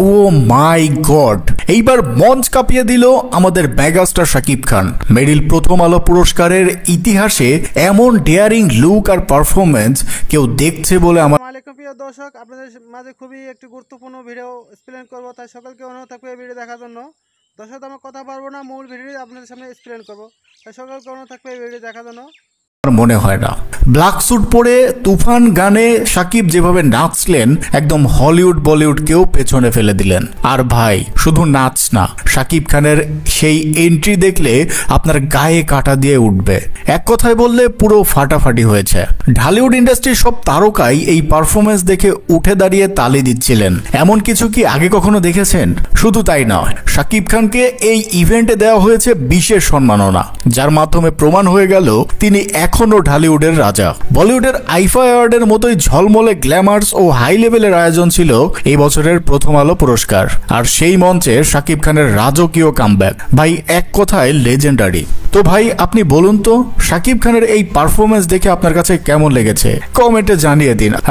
ও মাই god, এইবার মঞ্চ কাঁপিয়ে দিল আমাদের মেগাস্টার শাকিব খান। মেরিল প্রথম আলো পুরস্কারের ইতিহাসে এমন ডেয়ারিং লুক আর পারফরমেন্স কেউ দেখছে বলে আমার প্রিয় দর্শক, আপনাদের মাঝে খুবই একটি গুরুত্বপূর্ণ ভিডিও এক্সপ্লেন করব, তাই সকলকে অনুরোধ থাকবে এই ভিডিও দেখার জন্য। দর্শক, আমার কথা পারবো না, মূল ভিডিও আপনাদের সামনে এক্সপ্লেন করব, তাই সকলকে অনুরোধ থাকবে এই ভিডিও দেখার জন্য। মনে হয় না ব্ল্যাক স্যুট পরে তুফান গানে শাকিব যেভাবে নাচলেন, একদম হলিউড বলিউড কেউ পেছনে ফেলে দিলেন। আর ভাই, শুধু নাচ না, শাকিব খানের সেই এন্ট্রি দেখলে আপনার গায়ে কাটা দিয়ে উঠবে। এক কথায় বললে পুরো ফাটাফাটি হয়েছে। ঢালিউড ইন্ডাস্ট্রির সব তারকাই এই পারফরমেন্স দেখে উঠে দাঁড়িয়ে তালি দিচ্ছিলেন। এমন কিছু কি আগে কখনো দেখেছেন? শুধু তাই নয়, শাকিব খানকে এই ইভেন্টে দেওয়া হয়েছে বিশেষ সম্মাননা, যার মাধ্যমে প্রমাণ হয়ে গেল তিনি এখনো ঢালিউডের রাজা। বলিউডের আইফা অ্যাওয়ার্ডের মতোই ঝলমলে গ্ল্যামার্স ও হাই লেভেলের আয়োজন ছিল এই বছরের প্রথম আলো পুরস্কার। আর সেই মঞ্চে শাকিব খানের রাজকীয় কামব্যাক, ভাই এক কথায় লেজেন্ডারি। তো ভাই, আপনি বলুন তো, শাকিব খানের এই পারফরমেন্স দেখে আপনার কাছে কেমন লেগেছে? কমেন্টে জানিয়ে দিন। আর